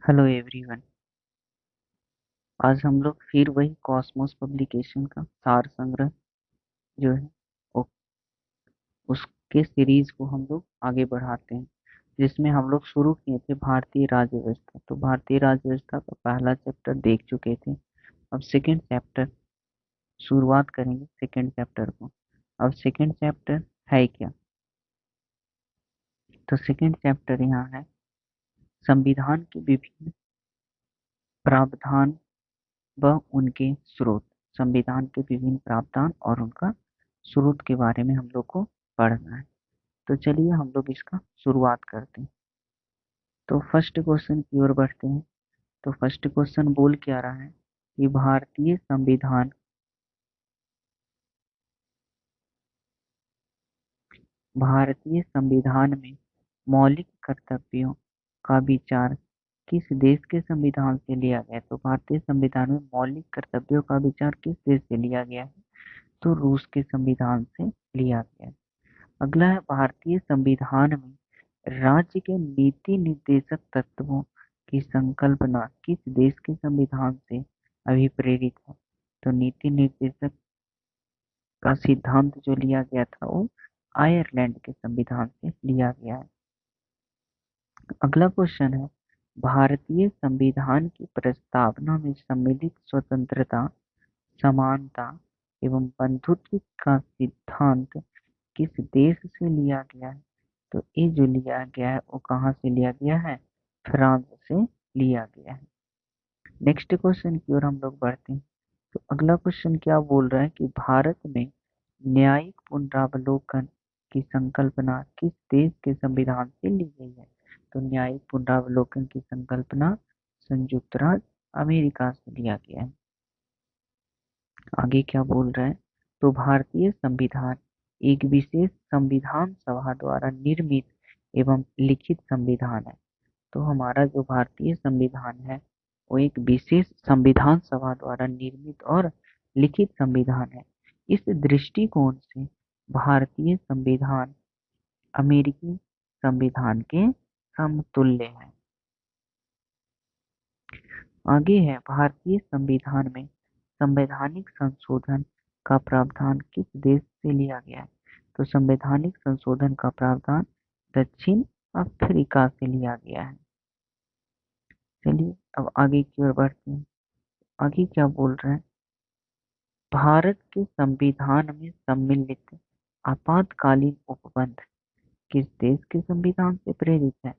Hello everyone. आज हम लोग फिर वही कॉस्मोस पब्लिकेशन का सार संग्रह जो है वो उसके सीरीज को हम लोग आगे बढ़ाते हैं, जिसमें हम लोग शुरू किए थे भारतीय राज्य व्यवस्था। तो भारतीय राज्य व्यवस्था का पहला चैप्टर देख चुके थे। अब सेकंड चैप्टर शुरुआत करेंगे सेकंड चैप्टर को। अब सेकंड चैप्टर है क्या? तो सेकंड चैप्टर यहाँ है संविधान के विभिन्न प्रावधान व उनके स्रोत। संविधान के विभिन्न प्रावधान और उनका स्रोत के बारे में हम लोग को पढ़ना है। तो चलिए हम लोग इसका शुरुआत करते हैं। तो फर्स्ट क्वेश्चन की ओर बढ़ते हैं। तो फर्स्ट क्वेश्चन बोल क्या रहा है कि भारतीय संविधान में मौलिक कर्तव्यों का विचार किस देश के संविधान से लिया गया है? तो भारतीय संविधान में मौलिक कर्तव्यों का विचार किस देश से लिया गया है? तो रूस के संविधान से लिया गया है। अगला है भारतीय संविधान में राज्य के नीति निर्देशक तत्वों की संकल्पना किस देश के संविधान से अभिप्रेरित है? तो नीति निर्देशक का सिद्धांत जो लिया गया था वो आयरलैंड के संविधान से लिया गया है। अगला क्वेश्चन है भारतीय संविधान की प्रस्तावना में सम्मिलित स्वतंत्रता, समानता एवं बंधुत्व का सिद्धांत किस देश से लिया गया है? तो ये जो लिया गया है वो कहाँ से लिया गया है? फ्रांस से लिया गया है। नेक्स्ट क्वेश्चन की ओर हम लोग बढ़ते हैं। तो अगला क्वेश्चन क्या बोल रहा है कि भारत में न्यायिक पुनरावलोकन की संकल्पना किस देश के संविधान से ली गई है? तो न्यायिक पुनरावलोकन की संकल्पना संयुक्त राज्य अमेरिका से लिया गया है। आगे क्या बोल रहा है? तो भारतीय संविधान एक विशेष संविधान सभा द्वारा निर्मित एवं लिखित संविधान है। तो हमारा जो भारतीय संविधान है वो एक विशेष संविधान सभा द्वारा निर्मित और लिखित संविधान है। इस दृष्टिकोण से भारतीय संविधान अमेरिकी संविधान के समतुल्य है। आगे है भारतीय संविधान में संवैधानिक संशोधन का प्रावधान किस देश से लिया गया है? तो संवैधानिक संशोधन का प्रावधान दक्षिण अफ्रीका से लिया गया है। चलिए अब आगे की ओर बढ़ते हैं। आगे क्या बोल रहे हैं? भारत के संविधान में सम्मिलित आपातकालीन उपबंध किस देश के संविधान से प्रेरित है?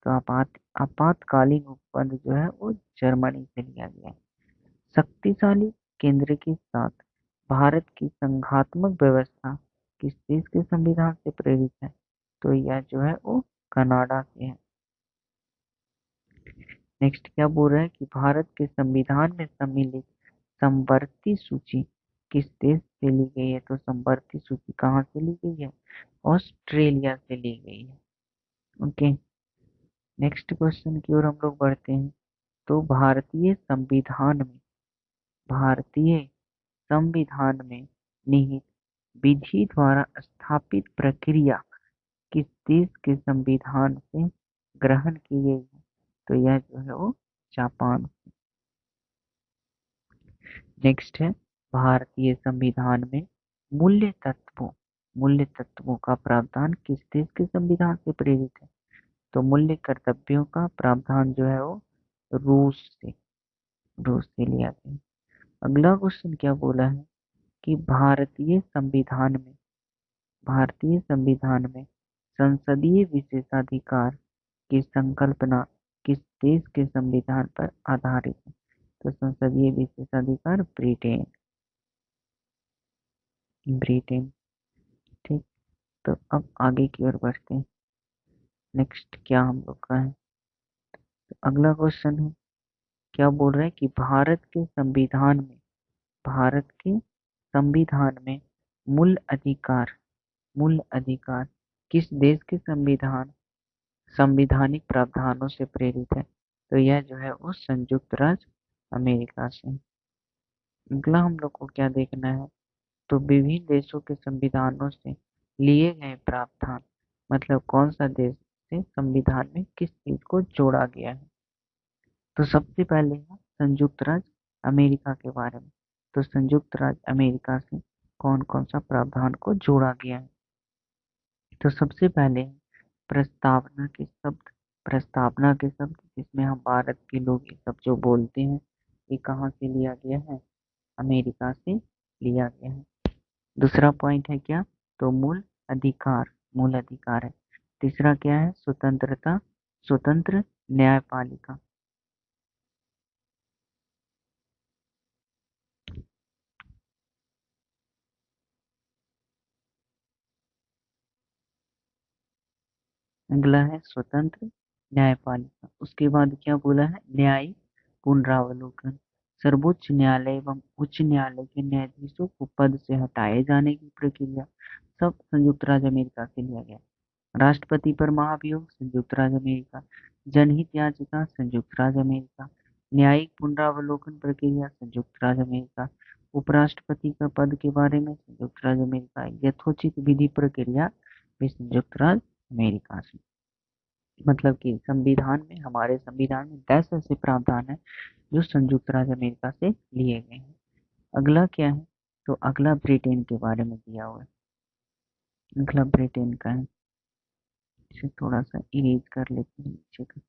तो आपातकालीन उपबंध जो है वो जर्मनी से लिया गया है। शक्तिशाली केंद्र के साथ भारत की संघात्मक व्यवस्था किस देश के संविधान से प्रेरित है? तो यह जो है वो कनाडा से है। नेक्स्ट क्या बोल रहे हैं कि भारत के संविधान में सम्मिलित समवर्ती सूची किस देश से ली गई है? तो समवर्ती सूची कहाँ से ली गई है? ऑस्ट्रेलिया से ली गई है। ओके, नेक्स्ट क्वेश्चन की ओर हम लोग बढ़ते हैं। तो भारतीय संविधान में निहित विधि द्वारा स्थापित प्रक्रिया किस देश के संविधान से ग्रहण की गई है? तो यह जो है वो जापान। नेक्स्ट है भारतीय संविधान में मूल्य तत्वों मूल्य तत्वों का प्रावधान किस देश के संविधान से प्रेरित है? तो मूल्य कर्तव्यों का प्रावधान जो है वो रूस से रूस से लिया गया। अगला क्वेश्चन क्या बोला है कि भारतीय संविधान में संसदीय विशेषाधिकार की संकल्पना किस देश के संविधान पर आधारित है? तो संसदीय विशेषाधिकार ब्रिटेन ब्रिटेन ठीक। तो अब आगे की ओर बढ़ते हैं। नेक्स्ट क्या हम लोग का है? तो अगला क्वेश्चन है क्या बोल रहे हैं कि भारत के संविधान में मूल अधिकार किस देश के संविधानिक प्रावधानों से प्रेरित है? तो यह जो है वो संयुक्त राज्य अमेरिका से। अगला हम लोग को क्या देखना है? तो विभिन्न देशों के संविधानों से लिए गए प्रावधान मतलब कौन सा देश से संविधान में किस चीज को जोड़ा गया है? तो सबसे पहले है संयुक्त राज्य अमेरिका के बारे में। तो संयुक्त राज्य अमेरिका से कौन कौन सा प्रावधान को जोड़ा गया है? तो सबसे पहले है प्रस्तावना के शब्द। प्रस्तावना के शब्द जिसमें हम भारत के लोग ये सब जो बोलते हैं, ये कहाँ से लिया गया है? अमेरिका से लिया गया है। दूसरा पॉइंट है क्या? तो मूल अधिकार। मूल अधिकार है। तीसरा क्या है? स्वतंत्रता, स्वतंत्र न्यायपालिका। अगला है स्वतंत्र न्यायपालिका। उसके बाद क्या बोला है? न्यायिक पुनरावलोकन। सर्वोच्च न्यायालय एवं उच्च न्यायालय के न्यायाधीशों को पद से हटाए जाने की प्रक्रिया सब संयुक्त राज्य अमेरिका से लिया गया। राष्ट्रपति पर महाभियोग संयुक्त राज्य अमेरिका। जनहित याचिका संयुक्त राज्य अमेरिका। न्यायिक पुनरावलोकन प्रक्रिया संयुक्त राज्य अमेरिका। उपराष्ट्रपति का पद के बारे में संयुक्त राज्य अमेरिका। यथोचित विधि प्रक्रिया भी संयुक्त राज्य अमेरिका से। मतलब कि संविधान में, हमारे संविधान में 10 ऐसे प्रावधान है जो संयुक्त राज्य अमेरिका से लिए गए हैं। अगला क्या है? तो अगला ब्रिटेन के बारे में दिया हुआ है। अगला ब्रिटेन का है। इसे थोड़ा सा इरेज कर लेते हैं नीचे का।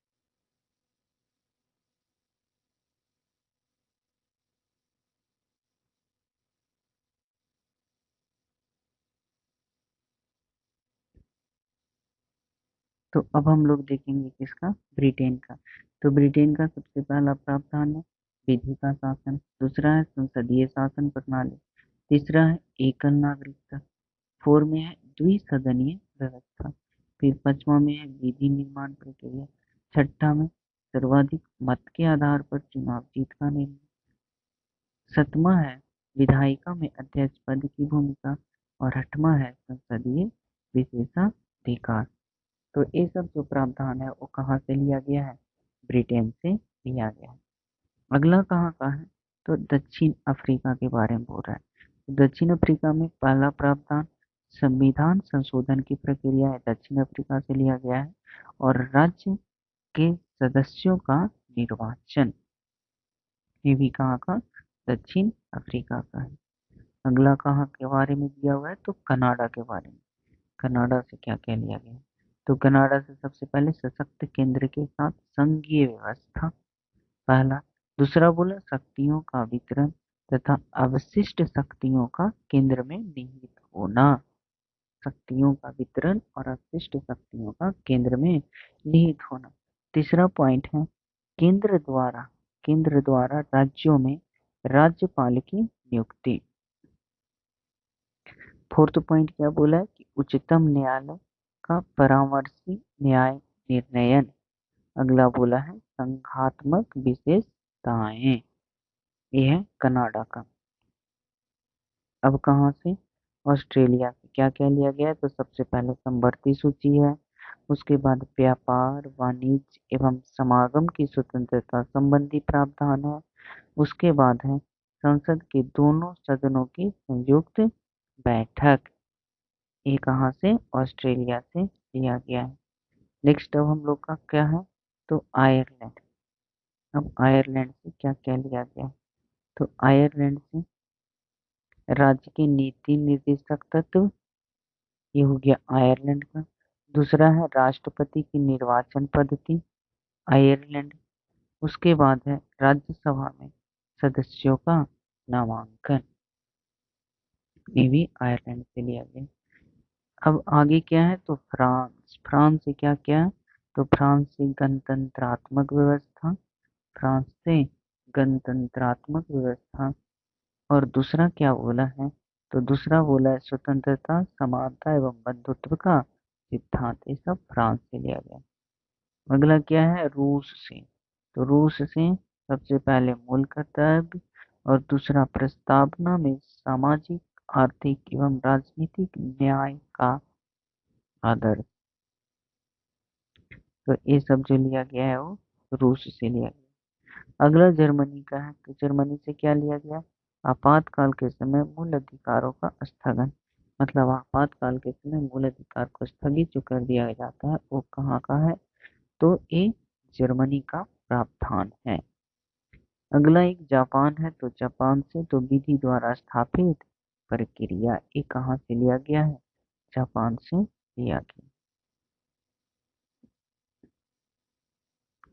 तो अब हम लोग देखेंगे किसका? ब्रिटेन का। तो ब्रिटेन का सबसे पहला प्रावधान है विधि का शासन। दूसरा है संसदीय शासन प्रणाली। तीसरा है एकल नागरिकता। फोर में है द्विसदनीय व्यवस्था। फिर पांचवा में है विधि निर्माण प्रक्रिया। छठा में सर्वाधिक मत के आधार पर चुनाव जीत का निर्णय। सतमा है विधायिका में अध्यक्ष पद की भूमिका। और आठवां है संसदीय विशेषाधिकार। तो ये सब जो प्रावधान है वो कहाँ से लिया गया है? ब्रिटेन से लिया गया है। अगला कहाँ का है? तो दक्षिण अफ्रीका के बारे में बोल रहा है। दक्षिण अफ्रीका में पहला प्रावधान संविधान संशोधन की प्रक्रिया है, दक्षिण अफ्रीका से लिया गया है। और राज्य के सदस्यों का निर्वाचन, ये भी कहाँ का? दक्षिण अफ्रीका का है। अगला कहाँ के बारे में दिया हुआ है? तो कनाडा के बारे में। कनाडा से क्या क्या लिया गया? तो कनाडा से सबसे पहले सशक्त केंद्र के साथ संघीय व्यवस्था, पहला। दूसरा बोला शक्तियों का वितरण तथा अवशिष्ट शक्तियों का केंद्र में निहित होना। शक्तियों का वितरण और अवशिष्ट शक्तियों का केंद्र में निहित होना। तीसरा पॉइंट है केंद्र द्वारा राज्यों में राज्यपाल की नियुक्ति। फोर्थ पॉइंट क्या बोला है? कि उच्चतम न्यायालय का परामर्शी न्याय निर्णयन। अगला बोला है संघात्मक विशेषताएं। ये है कनाडा का। अब कहाँ से? ऑस्ट्रेलिया से क्या क्या लिया गया है? तो सबसे पहले समवर्ती सूची है। उसके बाद व्यापार वाणिज्य एवं समागम की स्वतंत्रता संबंधी प्रावधान है। उसके बाद है संसद के दोनों सदनों की संयुक्त बैठक। ये कहाँ से? ऑस्ट्रेलिया से लिया गया है। नेक्स्ट अब हम लोग का क्या है? तो आयरलैंड। अब आयरलैंड से क्या क्या लिया गया? तो आयरलैंड से राज्य के नीति निर्देशक तत्व, ये हो गया आयरलैंड का। दूसरा है राष्ट्रपति की निर्वाचन पद्धति, आयरलैंड। उसके बाद है राज्यसभा में सदस्यों का नामांकन, ये भी आयरलैंड से लिया गया। अब आगे क्या है? तो फ्रांस। फ्रांस से क्या क्या? तो फ्रांस से गणतंत्रात्मक व्यवस्था। फ्रांस से गणतंत्रात्मक व्यवस्था। और दूसरा क्या बोला है? तो दूसरा बोला है स्वतंत्रता समानता एवं बंधुत्व का सिद्धांत। ये सब फ्रांस से लिया गया। अगला क्या है? रूस से। तो रूस से सबसे पहले मूल कर्तव्य और दूसरा प्रस्तावना में सामाजिक आर्थिक एवं राजनीतिक न्याय का आदर। तो ये सब जो लिया गया है वो रूस से लिया गया। अगला जर्मनी का है। तो जर्मनी से क्या लिया गया? आपातकाल के समय मूल अधिकारों का स्थगन। मतलब आपातकाल के समय मूल अधिकार को स्थगित जो कर दिया जाता है वो कहाँ का है? तो ये जर्मनी का प्रावधान है। अगला एक जापान है, तो जापान से तो विधि द्वारा स्थापित प्रक्रिया, ये कहाँ से लिया गया है? जापान से लिया गया।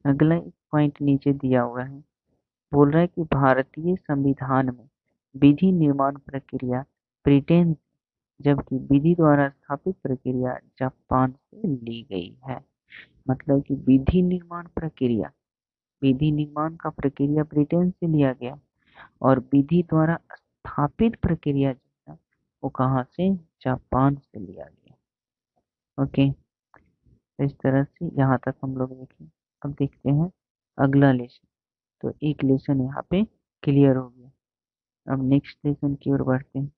अगला एक पॉइंट नीचे दिया हुआ है, बोल रहा है कि भारतीय संविधान में विधि निर्माण प्रक्रिया ब्रिटेन, जबकि विधि द्वारा स्थापित प्रक्रिया जापान से ली गई है। मतलब कि विधि निर्माण का प्रक्रिया ब्रिटेन से लिया गया, और विधि द्वारा स्थापित प्रक्रिया जो है वो कहाँ से? जापान से लिया गया। ओके, इस तरह से यहाँ तक हम लोग देखें। अब देखते हैं अगला लेसन। तो एक लेसन यहाँ पे क्लियर हो गया। अब नेक्स्ट लेसन की ओर बढ़ते हैं।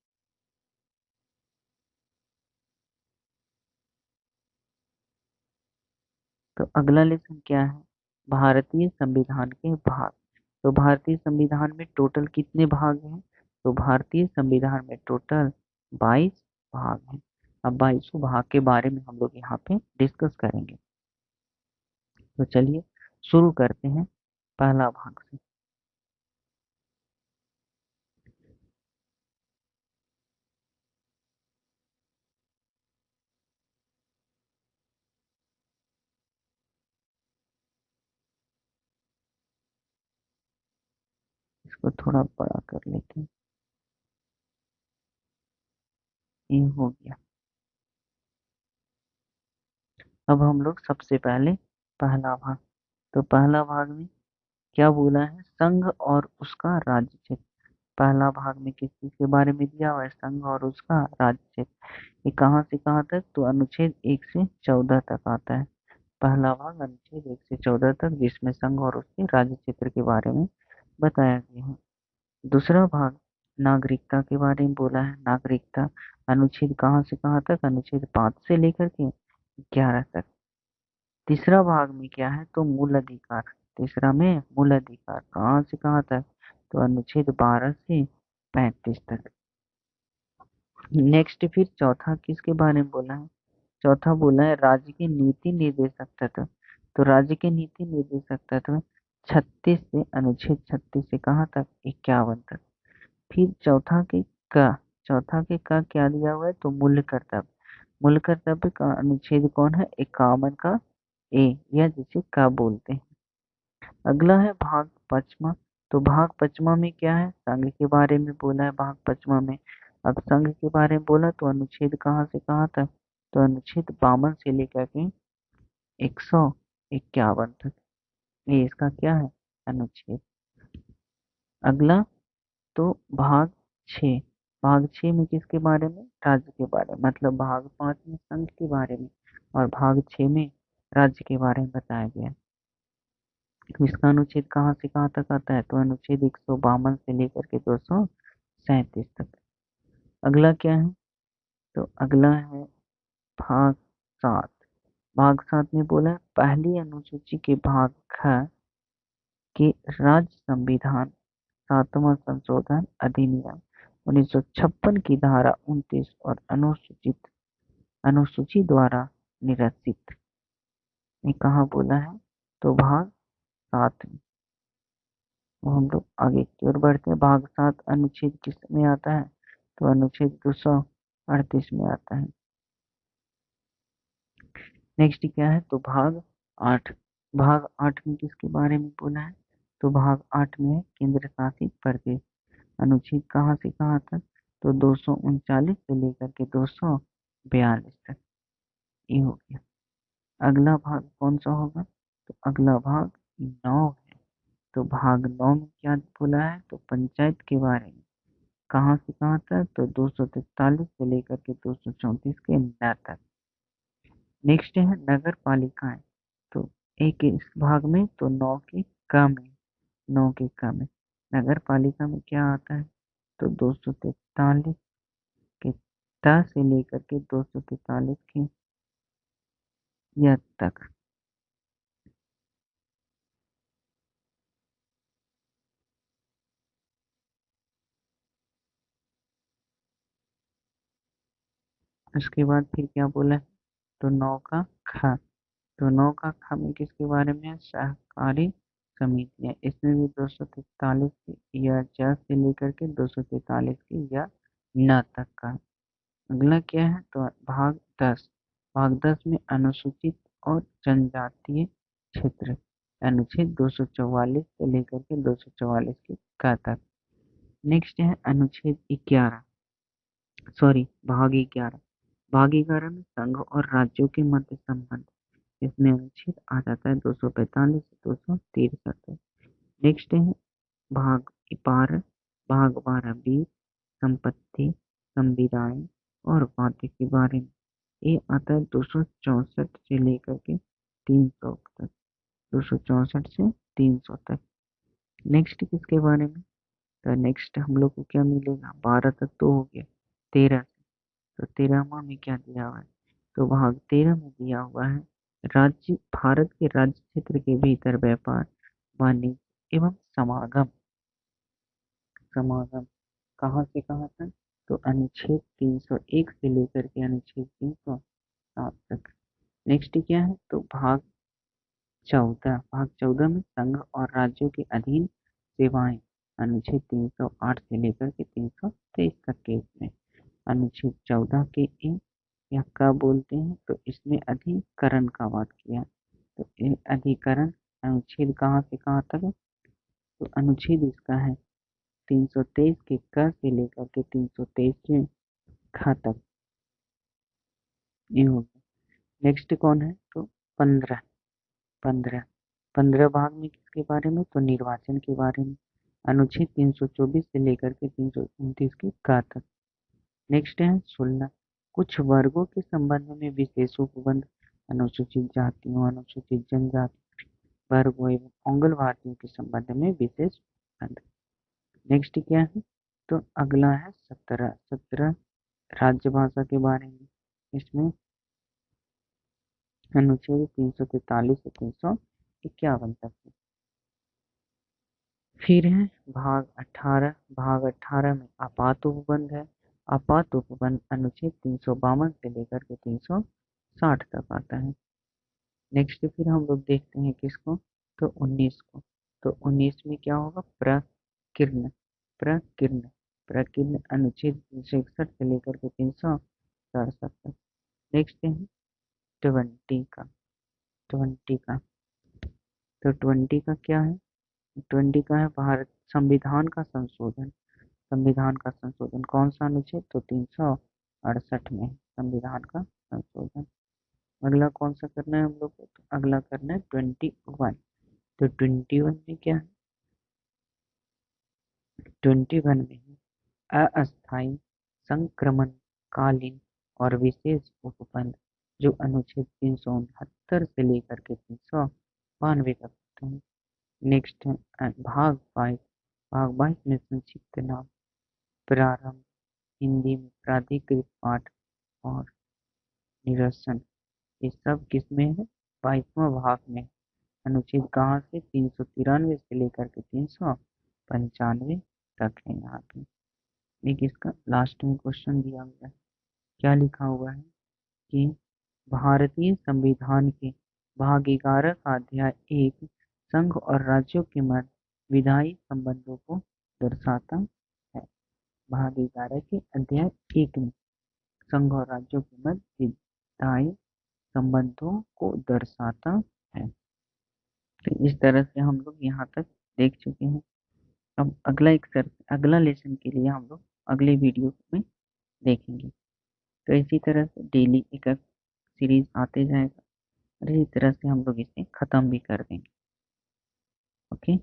तो अगला लेसन क्या है? भारतीय संविधान के भाग। तो भारतीय संविधान में टोटल कितने भाग हैं? तो भारतीय संविधान में टोटल 22 भाग हैं। अब 22 भाग के बारे में हम लोग यहाँ पे डिस्कस करेंगे। तो चलिए शुरू करते हैं पहला भाग से। इसको थोड़ा बड़ा कर लेते हैं। ये हो गया। अब हम लोग सबसे पहले पहला भाग। तो पहला भाग में क्या बोला है? संघ और उसका राज्य क्षेत्र। पहला भाग में किस चीज के बारे में दिया हुआ है? संघ और उसका राज्य क्षेत्र। ये कहाँ से कहाँ तक? तो अनुच्छेद 1 से 14 तक आता है। पहला भाग अनुच्छेद 1 से 14 तक, जिसमें संघ और उसके राज्य क्षेत्र के बारे में बताया गया है। दूसरा भाग नागरिकता के बारे में बोला है। नागरिकता अनुच्छेद कहाँ से कहाँ तक? अनुच्छेद 5 से लेकर के 11 तक। तीसरा भाग में क्या है? तो मूल अधिकार। तीसरा में मूल अधिकार कहाँ से कहाँ तक? तो अनुच्छेद 12 से 35 तक। नेक्स्ट फिर चौथा किसके बारे में बोला है? चौथा बोला है राज्य के नीति निर्देशक तत्व। तो राज्य के नीति निर्देशक तत्व 36 से, अनुच्छेद 36 से कहाँ तक? 51 तक। फिर का चौथा के का क्या दिया हुआ है? तो मूल्य कर्तव्य। मूल्य कर्तव्य का अनुच्छेद कौन है? 51 का ए, या जिसे का बोलते हैं। अगला है भाग पचमा। तो भाग पचमा में क्या है? संघ के बारे में बोला है भाग पचमा में। अब संघ के बारे में बोला तो अनुच्छेद कहाँ से कहाँ तक? तो अनुच्छेद 52 से लेकर के 151 तक। ये इसका क्या है? अनुच्छेद। अगला तो भाग 6। भाग 6 में किसके बारे में? राज्य के बारे में। मतलब भाग 5 में संघ के बारे में, और भाग 6 में राज्य के बारे में बताया गया। तो इसका अनुच्छेद कहाँ से कहाँ तक आता है? तो अनुच्छेद 152 से लेकर के 237 तक। अगला क्या है? तो अगला है भाग 7। भाग 7 में बोला है पहली अनुसूची के भाग ख के राज्य संविधान 7वां संशोधन अधिनियम 1956 की धारा 29 और अनुसूची द्वारा निरसित। ये कहाँ बोला है? तो भाग 7 में। तो हम लोग आगे की ओर बढ़ते हैं। भाग 7 अनुच्छेद किस में आता है? तो अनुच्छेद 238 में आता है। नेक्स्ट क्या है? तो भाग 8। भाग 8 में किसके बारे में बोला है? तो भाग 8 में है केंद्र शासित प्रदेश। अनुच्छेद कहाँ से कहाँ तक? तो 239 से लेकर के 242 तक। ये हो गया। अगला भाग कौन सा होगा? तो अगला भाग 9 है। तो भाग 9 में क्या बोला है? तो पंचायत के बारे में। कहाँ से कहाँ तक? तो 243 से लेकर के 234 के न तक। नेक्स्ट है नगर पालिकाएं। तो एक इस भाग में तो 9 के क में, 9 के क में नगर पालिका में क्या आता है? तो 243 के त से लेकर के 243 के य तक। उसके बाद फिर क्या बोला है? तो 9 का ख। तो 9 का ख में किसके बारे में है? सहकारी समितियां, इसमें भी 243 के या ज से लेकर के 243 के या न तक का। अगला क्या है तो भाग 10। भाग 10 में अनुसूचित और जनजातीय क्षेत्र, अनुच्छेद 244 से लेकर के 244 के का तक। नेक्स्ट है अनुच्छेद 11, सॉरी भाग 11। भाग 11 में संघ और राज्यों के मध्य संबंध, इसमें अनुच्छेद आ जाता है 245 से 263। नेक्स्ट है भाग 12। भाग 12 बी संपत्ति, संविदाएं और वाद्य के बारे में, ये आता है 264 से लेकर के 300 तक, 264 से 300 तक। नेक्स्ट किसके बारे में, तो नेक्स्ट हम लोग को क्या मिलेगा, 12 तक तो हो गया, 13। तो 13वां में क्या दिया हुआ है, तो भाग 13 में दिया हुआ है राज्य, भारत के राज्य क्षेत्र के भीतर व्यापार, वाणिज्य एवं समागम। समागम कहाँ से कहाँ तक, तो अनुच्छेद 301 से लेकर के अनुच्छेद 307 तक। नेक्स्ट क्या है तो भाग 14। भाग 14 में संघ और राज्यों के अधीन सेवाएं, अनुच्छेद 308 से लेकर के 323 तक के। इसमें अनुच्छेद 14 के ए या का बोलते हैं, तो इसमें अधिकरण का बात किया। तो ये अधिकरण अनुच्छेद कहाँ से कहाँ तक है, तो अनुच्छेद इसका है 323 के क से लेकर के 323 के ख तक, ये हो गया। नेक्स्ट कौन है तो 15। 15 भाग में किसके बारे में, तो निर्वाचन के बारे में, अनुच्छेद 324 से लेकर के 329 के क तक। नेक्स्ट है 16, कुछ वर्गों के संबंध में विशेष उपबंध, अनुसूचित जातियों, अनुसूचित जनजाति वर्गों एवं मंगल भारतीयों के संबंध में विशेष उपबंध। नेक्स्ट क्या है तो अगला है 17। 17 राज्यभाषा के बारे में, इसमें अनुच्छेद 343 से 351 तक। फिर है भाग 18। भाग 18 में आपात उपबंध है। आपात उपबंध अनुच्छेद 352 से लेकर के 360 तक आता है। नेक्स्ट फिर हम लोग देखते हैं किसको, तो 19 को। तो 19 में क्या होगा, प्रकीर्ण। प्रकीर्ण प्रकीर्ण अनुच्छेद 361 से लेकर के 367 तक। नेक्स्ट है 20 का। 20 का तो 20 का क्या है, 20 का है भारत संविधान का संशोधन। संविधान का संशोधन कौन सा अनुच्छेद, तो 368 में संविधान का संशोधन। अगला कौन सा करना है हम लोग को, तो अगला करना है 21। तो 21 में क्या है, 21 में है अस्थायी संक्रमणकालीन और विशेष उपबंध, जो अनुच्छेद 369 से लेकर के 392 तक होते हैं। नेक्स्ट है भाग 22। भाग 22 में संक्षिप्त नाम, प्रारंभ, हिंदी में प्राधिकृत पाठ और निरसन, ये सब किसमें है, 22वां भाग में। अनुच्छेद कहाँ से, 393 से लेकर के 395 तक है यहाँ पे। एक इसका लास्ट में क्वेश्चन दिया हुआ है, क्या लिखा हुआ है कि भारतीय संविधान के भाग 11 का अध्याय 1 संघ और राज्यों के मध्य विधायी संबंधों को दर्शाता है। भाग 11 के अध्याय 1 में संघ और राज्यों के मध्य विधायी संबंधों को दर्शाता है। तो इस तरह से हम लोग यहाँ तक देख चुके हैं। अब अगला लेसन के लिए हम लोग अगले वीडियो में देखेंगे। तो इसी तरह से डेली एक सीरीज आते जाएगा और इसी तरह से हम लोग इसे खत्म भी कर देंगे। ओके।